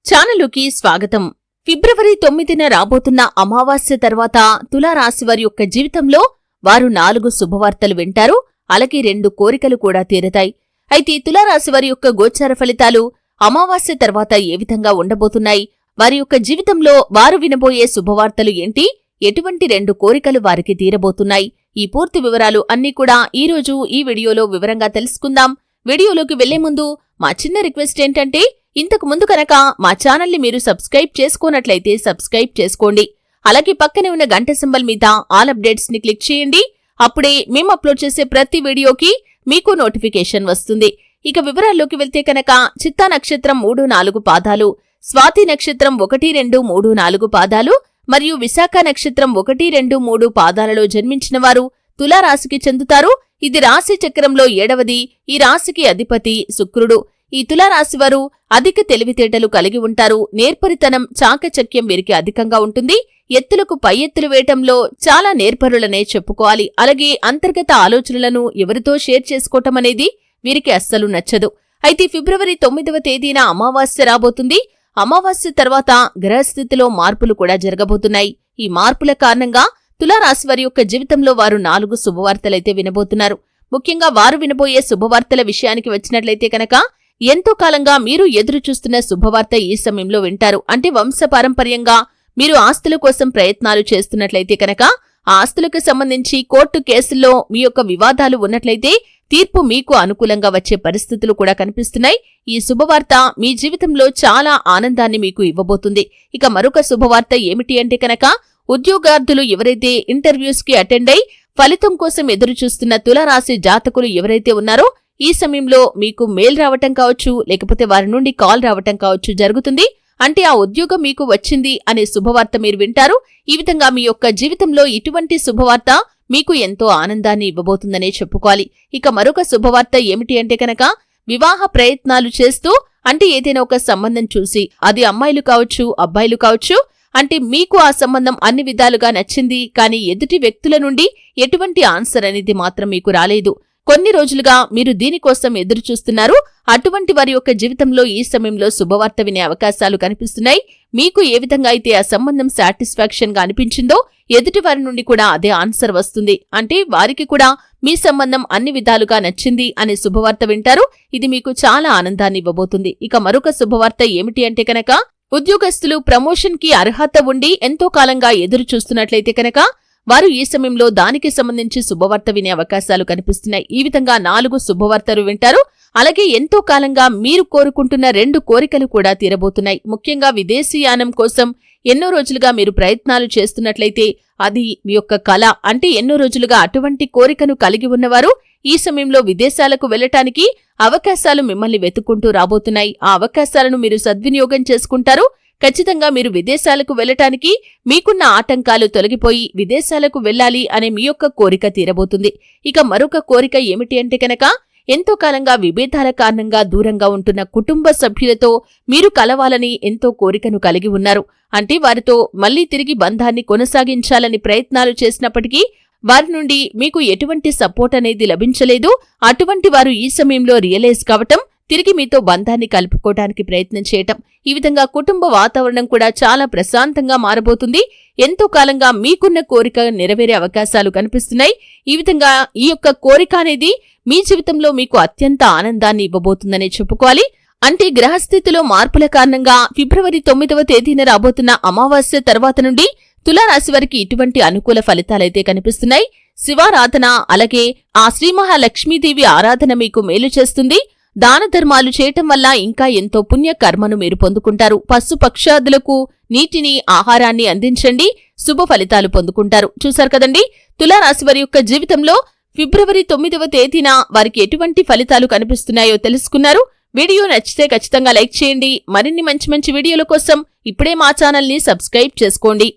ఛానలుకి స్వాగతం. ఫిబ్రవరి 9న రాబోతున్న అమావాస్య తర్వాత తులారాశివారి యొక్క జీవితంలో వారు 4 శుభవార్తలు వింటారు. అలాగే 2 కోరికలు కూడా తీరతాయి. అయితే తులారాశివారి యొక్క గోచార ఫలితాలు అమావాస్య తర్వాత ఏ విధంగా ఉండబోతున్నాయి, వారి యొక్క జీవితంలో వారు వినబోయే శుభవార్తలు ఏంటి, ఎటువంటి 2 కోరికలు వారికి తీరబోతున్నాయి, ఈ పూర్తి వివరాలు అన్నీ కూడా ఈరోజు ఈ వీడియోలో వివరంగా తెలుసుకుందాం. వీడియోలోకి వెళ్లే ముందు మా చిన్న రిక్వెస్ట్ ఏంటంటే, ఇంతకు ముందు కనుక మా ఛానల్ని మీరు సబ్స్క్రైబ్ చేసుకోనట్లయితే సబ్స్క్రైబ్ చేసుకోండి. అలాగే పక్కనే ఉన్న గంట సింబల్ మీద ఆల్ అప్డేట్స్ ని క్లిక్ చేయండి. అప్పుడే మేము అప్లోడ్ చేసే ప్రతి వీడియోకి మీకు నోటిఫికేషన్ వస్తుంది. ఇక వివరాల్లోకి వెళ్తే కనుక చిత్తా నక్షత్రం 3-4 పాదాలు, స్వాతి నక్షత్రం 1-2-3-4 పాదాలు మరియు విశాఖ నక్షత్రం 1-2-3 పాదాలలో జన్మించిన వారు తులారాశికి చెందుతారు. ఇది రాశి చక్రంలో 7వది. ఈ రాశికి అధిపతి శుక్రుడు. ఈ తులారాశివారు అధిక తెలివితేటలు కలిగి ఉంటారు. నేర్పరితనం, చాకచక్యం వీరికి అధికంగా ఉంటుంది. ఎత్తులకు పై ఎత్తులు వేయటంలో చాలా నేర్పరులనే చెప్పుకోవాలి. అలాగే అంతర్గత ఆలోచనలను ఎవరితో షేర్ చేసుకోవటం అనేది వీరికి అస్సలు నచ్చదు. అయితే ఫిబ్రవరి 9వ తేదీన అమావాస్య రాబోతుంది. అమావాస్య తర్వాత గ్రహస్థితిలో మార్పులు కూడా జరగబోతున్నాయి. ఈ మార్పుల కారణంగా తులారాశివారి యొక్క జీవితంలో వారు 4 శుభవార్తలైతే వినబోతున్నారు. ముఖ్యంగా వారు వినబోయే శుభవార్తల విషయానికి వచ్చినట్లయితే కనుక ఎంతో కాలంగా మీరు ఎదురు చూస్తున్న శుభవార్త ఈ సమయంలో వింటారు. అంటే వంశపారంపర్యంగా మీరు ఆస్తుల కోసం ప్రయత్నాలు చేస్తున్నట్లయితే కనుక ఆ ఆస్తులకు సంబంధించి కోర్టు కేసుల్లో మీ యొక్క వివాదాలు ఉన్నట్లయితే తీర్పు మీకు అనుకూలంగా వచ్చే పరిస్థితులు కూడా కనిపిస్తున్నాయి. ఈ శుభవార్త మీ జీవితంలో చాలా ఆనందాన్ని మీకు ఇవ్వబోతుంది. ఇక మరొక శుభవార్త ఏమిటి అంటే కనుక ఉద్యోగార్థులు ఎవరైతే ఇంటర్వ్యూస్ కి అటెండ్ అయి ఫలితం కోసం ఎదురు చూస్తున్న తులారాశి జాతకులు ఎవరైతే ఉన్నారో ఈ సమయంలో మీకు మెయిల్ రావటం కావచ్చు, లేకపోతే వారి నుండి కాల్ రావటం కావచ్చు జరుగుతుంది. అంటే ఆ ఉద్యోగం మీకు వచ్చింది అనే శుభవార్త మీరు వింటారు. ఈ విధంగా మీ యొక్క జీవితంలో ఇటువంటి శుభవార్త మీకు ఎంతో ఆనందాన్ని ఇవ్వబోతుందనే చెప్పుకోవాలి. ఇక మరొక శుభవార్త ఏమిటి అంటే కనుక వివాహ ప్రయత్నాలు చేస్తూ, అంటే ఏదైనా ఒక సంబంధం చూసి, అది అమ్మాయిలు కావచ్చు అబ్బాయిలు కావచ్చు, అంటే మీకు ఆ సంబంధం అన్ని విధాలుగా నచ్చింది, కానీ ఎదుటి వ్యక్తుల నుండి ఎటువంటి ఆన్సర్ అనేది మాత్రం మీకు రాలేదు. కొన్ని రోజులుగా మీరు దీనికోసం ఎదురు చూస్తున్నారు. అటువంటి వారి యొక్క జీవితంలో ఈ సమయంలో శుభవార్త వినే అవకాశాలు కనిపిస్తున్నాయి. మీకు ఏ విధంగా అయితే ఆ సంబంధం సాటిస్ఫాక్షన్ గా అనిపించిందో ఎదుటి వారి నుండి కూడా అదే ఆన్సర్ వస్తుంది. అంటే వారికి కూడా మీ సంబంధం అన్ని విధాలుగా నచ్చింది అనే శుభవార్త వింటారు. ఇది మీకు చాలా ఆనందాన్ని ఇవ్వబోతుంది. ఇక మరొక శుభవార్త ఏమిటి అంటే కనుక ఉద్యోగస్తులు ప్రమోషన్ కి అర్హత ఉండి ఎంతో కాలంగా ఎదురు చూస్తున్నట్లయితే కనుక వారు ఈ సమయంలో దానికి సంబంధించి శుభవార్త వినే అవకాశాలు కనిపిస్తున్నాయి. ఈ విధంగా 4 శుభవార్తలు వింటారు. అలాగే ఎంతో కాలంగా మీరు కోరుకుంటున్న 2 కోరికలు కూడా తీరబోతున్నాయి. ముఖ్యంగా విదేశీయానం కోసం ఎన్నో రోజులుగా మీరు ప్రయత్నాలు చేస్తున్నట్లయితే అది మీ యొక్క కళ. అంటే ఎన్నో రోజులుగా అటువంటి కోరికను కలిగి ఉన్నవారు ఈ సమయంలో విదేశాలకు వెళ్లటానికి అవకాశాలు మిమ్మల్ని వెతుక్కుంటూ రాబోతున్నాయి. ఆ అవకాశాలను మీరు సద్వినియోగం చేసుకుంటారు. ఖచ్చితంగా మీరు విదేశాలకు వెళ్లటానికి మీకున్న ఆటంకాలు తొలగిపోయి విదేశాలకు వెళ్లాలి అనే మీ యొక్క కోరిక తీరబోతుంది. ఇక మరొక కోరిక ఏమిటి అంటే కనుక ఎంతో కాలంగా విభేదాల కారణంగా దూరంగా ఉంటున్న కుటుంబ సభ్యులతో మీరు కలవాలని ఎంతో కోరికను కలిగి ఉన్నారు. అంటే వారితో మళ్లీ తిరిగి బంధాన్ని కొనసాగించాలని ప్రయత్నాలు చేసినప్పటికీ వారి నుండి మీకు ఎటువంటి సపోర్ట్ అనేది లభించలేదు. అటువంటి వారు ఈ సమయంలో రియలైజ్ కావటం, తిరిగి మీతో బంధాన్ని కలుపుకోవడానికి ప్రయత్నం చేయటం, ఈ విధంగా కుటుంబ వాతావరణం కూడా చాలా ప్రశాంతంగా మారబోతుంది. ఎంతో కాలంగా మీకున్న కోరిక నెరవేరే అవకాశాలు కనిపిస్తున్నాయి. ఈ విధంగా ఈ యొక్క కోరిక అనేది మీ జీవితంలో మీకు అత్యంత ఆనందాన్ని ఇవ్వబోతుందనే చెప్పుకోవాలి. అంటే గ్రహస్థితిలో మార్పుల కారణంగా ఫిబ్రవరి 9వ తేదీన రాబోతున్న అమావాస్య తర్వాత నుండి తులారాశి వారికి ఇటువంటి అనుకూల ఫలితాలైతే కనిపిస్తున్నాయి. శివారాధన, అలాగే ఆ శ్రీ మహాలక్ష్మీదేవి ఆరాధన మీకు మేలు చేస్తుంది. దాన ధర్మాలు చేయటం వల్ల ఇంకా ఎంతో పుణ్య కర్మను మీరు పొందుకుంటారు. పశు పక్షాదులకు నీటిని, ఆహారాన్ని అందించండి, శుభ ఫలితాలు పొందుకుంటారు. చూశారు కదండి, తులారాశి వారి యొక్క జీవితంలో ఫిబ్రవరి 9వ తేదీన వారికి ఎటువంటి ఫలితాలు కనిపిస్తున్నాయో తెలుసుకున్నారు. వీడియో నచ్చితే ఖచ్చితంగా లైక్ చేయండి. మరిన్ని మంచి మంచి వీడియోల కోసం ఇప్పుడే మా ఛానల్ని సబ్స్క్రైబ్ చేసుకోండి.